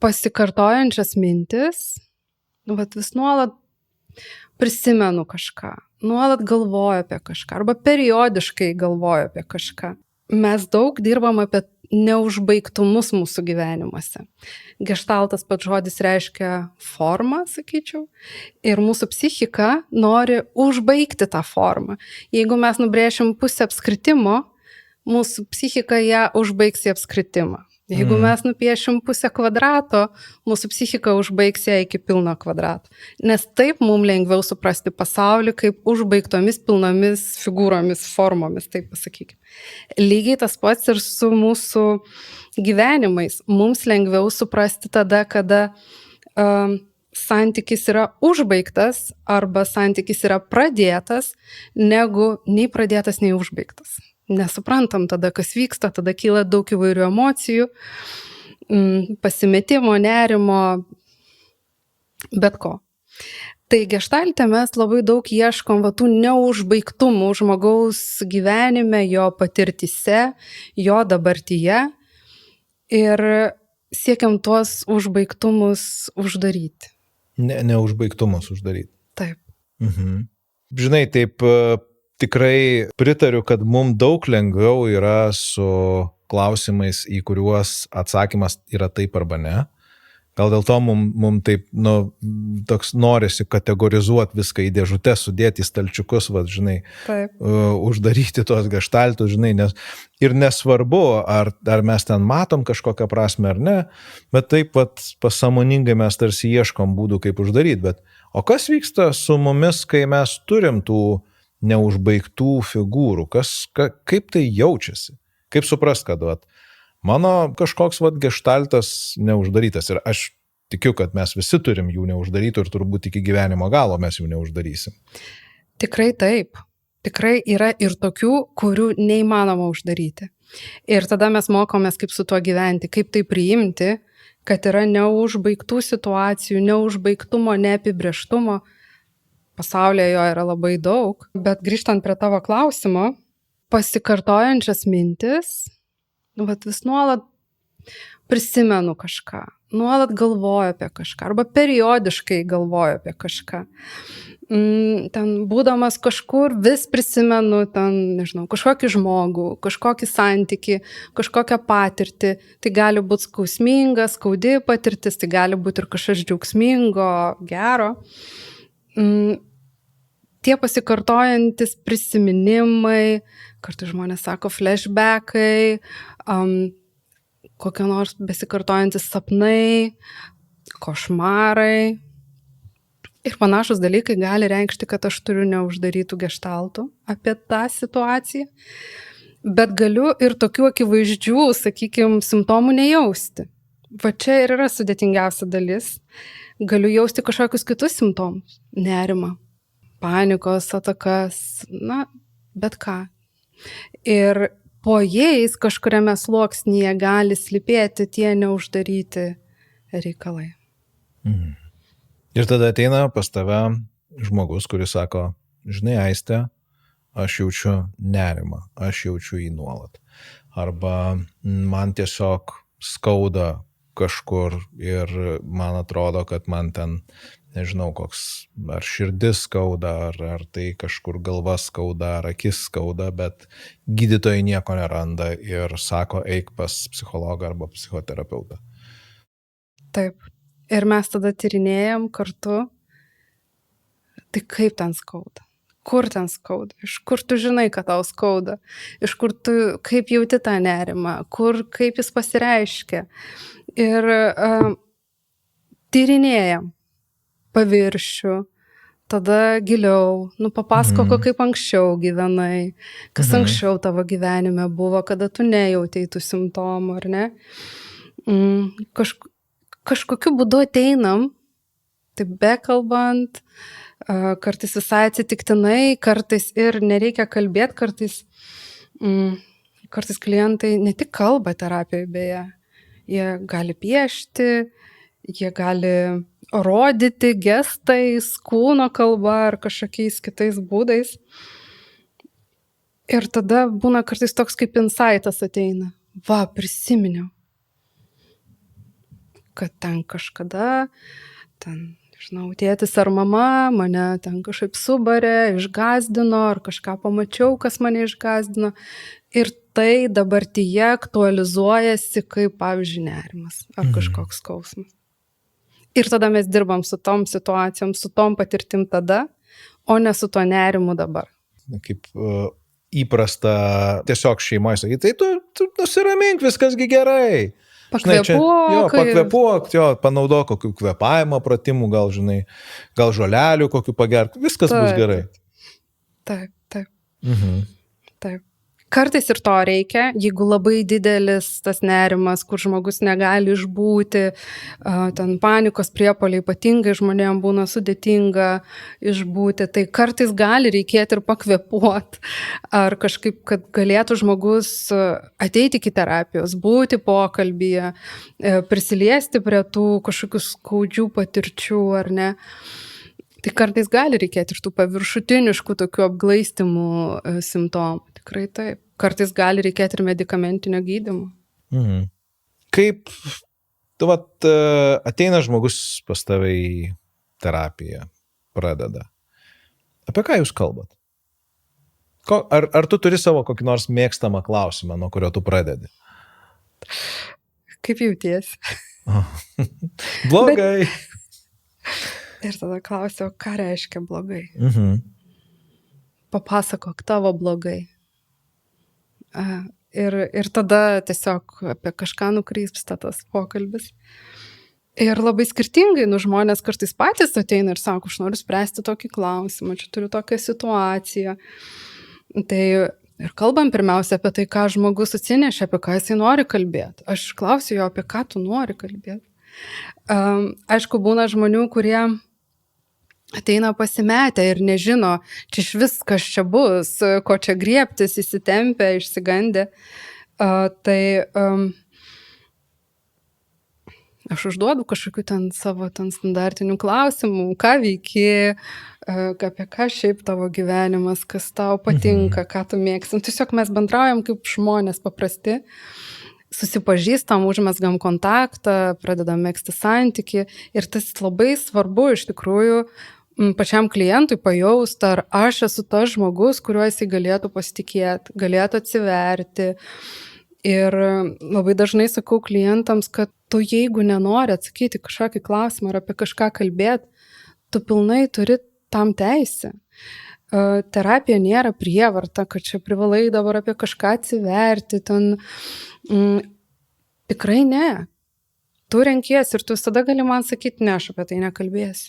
pasikartojančias mintis, vat vis nuolat prisimenu kažką, nuolat galvoju apie kažką arba periodiškai galvoju apie kažką. Mes daug dirbam apie neužbaigtumus mūsų gyvenimuose. Geštaltas pats žodis reiškia formą, sakyčiau, ir mūsų psichika nori užbaigti tą formą. Jeigu mes nubrėšim pusę apskritimo, mūsų psichika ją užbaigs į apskritimą. Jeigu mes nupiešim pusę kvadrato, mūsų psichika užbaigs ją iki pilno kvadrato. Nes taip mums lengviau suprasti pasaulį kaip užbaigtomis pilnomis figūromis, formomis, taip pasakykime. Lygiai tas pats ir su mūsų gyvenimais. Mums lengviau suprasti tada, kada santykis yra užbaigtas arba santykis yra pradėtas, negu nei pradėtas, nei užbaigtas. Nesuprantam tada, kas vyksta, tada kyla daug įvairių emocijų, pasimetimo, nerimo, bet ko. Tai geštalte mes labai daug ieškom tų neužbaigtumų žmogaus gyvenime, jo patirtyse, jo dabartyje ir siekiam tuos užbaigtumus uždaryti. Neužbaigtumus uždaryti. Taip. Žinai, taip tikrai pritariu, kad mums daug lengviau yra su klausimais, į kuriuos atsakymas yra taip arba ne. Gal dėl to mums taip, toks norisi kategorizuoti viską į dėžutes, sudėti į stalčiukus, žinai, uždaryti tuos geštaltus, žinai, ir nesvarbu, ar mes ten matom kažkokią prasme ar ne, bet taip pasąmoningai mes tarsi ieškom būdų, kaip uždaryti. Bet o kas vyksta su mumis, kai mes turim tų neužbaigtų figūrų? Kaip tai jaučiasi? Kaip suprast, kad mano kažkoks geštaltas neuždarytas ir aš tikiu, kad mes visi turim jų neuždarytų ir turbūt iki gyvenimo galo mes jų neuždarysim. Tikrai taip. Tikrai yra ir tokių, kurių neįmanoma uždaryti. Ir tada mes mokomės, kaip su tuo gyventi, kaip tai priimti, kad yra neužbaigtų situacijų, neužbaigtumo, neapibrėžtumo. Pasaulyje jo yra labai daug, bet grįžtant prie tavo klausimo, pasikartojančias mintis, vis nuolat prisimenu kažką, nuolat galvoju apie kažką arba periodiškai galvoju apie kažką. Ten būdamas kažkur vis prisimenu nežinau, kažkokį žmogų, kažkokį santykį, kažkokią patirtį. Tai gali būti skausminga, skaudi patirtis, tai gali būti ir kažkas džiaugsmingo, gero. Tie pasikartojantis prisiminimai, kartais žmonės sako flashbackai, kokie nors besikartojantis sapnai, košmarai ir panašus dalykai gali reikšti, kad aš turiu neuždarytų geštaltų apie tą situaciją, bet galiu ir tokių akivaizdžių, sakykime, simptomų nejausti. Va čia ir yra sudėtingiausia dalis. Galiu jausti kažkokius kitus simptomus, nerimą, panikos atakas, bet ką. Ir po jais kažkuriame sluoksnyje gali slypėti tie neuždaryti reikalai. Ir tada ateina pas tave žmogus, kuris sako, žinai, Aiste, aš jaučiu nerimą, aš jaučiu jį nuolat. Arba man tiesiog skauda kažkur ir man atrodo, kad man ten, nežinau, koks ar širdis skauda, ar tai kažkur galva skauda, ar akis skauda, bet gydytojai nieko neranda ir sako, eik pas psichologą arba psichoterapeutą. Taip. Ir mes tada tyrinėjam kartu, tai kaip ten skauda, kur ten skauda, iš kur tu žinai, kad tau skauda, iš kur tu, kaip jauti tą nerimą, kaip jis pasireiškia. Ir tyrinėjam paviršių, tada giliau, papasako, kaip anksčiau gyvenai, kas anksčiau tavo gyvenime buvo, kada tu nejautei tų simptomų, ar ne? Kažkokiu būdu ateinam, taip bekalbant, kartais visai atsitiktinai, kartais ir nereikia kalbėti, kartais klientai ne tik kalba terapijoje, beje, jie gali piešti, jie gali rodyti gestais, kūno kalba ar kažkokiais kitais būdais. Ir tada būna kartais toks kaip insightas ateina. Va, prisiminiau. kad ten kažkada, žinau, tėtis ar mama mane ten kažkaip subarė, išgąsdino, ar kažką pamačiau, kas mane išgąsdino. Ir tai dabartyje aktualizuojasi kaip, pavyzdžiui, nerimas ar kažkoks skausmas. Ir tada mes dirbam su tom situacijom, su tom patirtim tada, o ne su tuo nerimu dabar. Kaip įprasta tiesiog šeimoje sakyti, tai tu nusiramink, viskasgi gerai. Pakvėpuok, panaudok kokių kvėpavimo pratimų, gal žolelių kokių pagerk, viskas bus gerai. Taip. Taip. Kartais ir to reikia, jeigu labai didelis tas nerimas, kur žmogus negali išbūti, ten panikos priepuoliai ypatingai žmonėms būna sudėtinga išbūti, tai kartais gali reikėti ir pakvėpuoti, ar kažkaip, kad galėtų žmogus ateiti iki terapijos, būti pokalbyje, prisiliesti prie tų kažkokių skaudžių patirčių, ar ne. Tai kartais gali reikėti ir tų paviršutiniškų tokių apglaistimų simptomų. Tikrai taip. Kartais gali reikėti ir medikamentinio gydymo. Kaip ateina žmogus pas tave į terapiją, pradeda. Apie ką jūs kalbat? Ar tu turi savo kokį nors mėgstamą klausimą, nuo kurio tu pradedi? Kaip jautiesi? Blogai. Ir tada klausiau, ką reiškia blogai? Papasakok tavo blogai. Ir tada tiesiog apie kažką nukrypsta tas pokalbis. Ir labai skirtingai, žmonės kartais patys ateina ir sako, aš noriu spręsti tokį klausimą, čia turiu tokią situaciją. Tai ir kalbam pirmiausia apie tai, ką žmogus atsinešė, apie ką jisai nori kalbėti. Aš klausiu jo, apie ką tu nori kalbėti. Aišku, būna žmonių, kurie ateina pasimetę ir nežino, čia iš vis kas čia bus, ko čia griebtis, įsitempę, išsigandę. Tai aš užduodu kažkokių savo standartinių klausimų, ką veiki, apie ką šiaip tavo gyvenimas, kas tau patinka, ką tu mėgsti. Tiesiog mes bendraujam kaip žmonės paprasti, susipažįstam, užmesgam kontaktą, pradedam megzti santykį ir tas labai svarbu iš tikrųjų pačiam klientui pajaust, ar aš esu tas žmogus, kuriuo jisai galėtų pasitikėti, galėtų atsiverti. Ir labai dažnai sakau klientams, kad tu jeigu nenori atsakyti kažkokį klausimą ar apie kažką kalbėti, tu pilnai turi tam teisę. Terapija nėra prievarta, kad čia privalai dabar apie kažką atsiverti. Tikrai ne. Tu renkiesi ir tu visada gali man sakyti, ne, aš apie tai nekalbėsiu.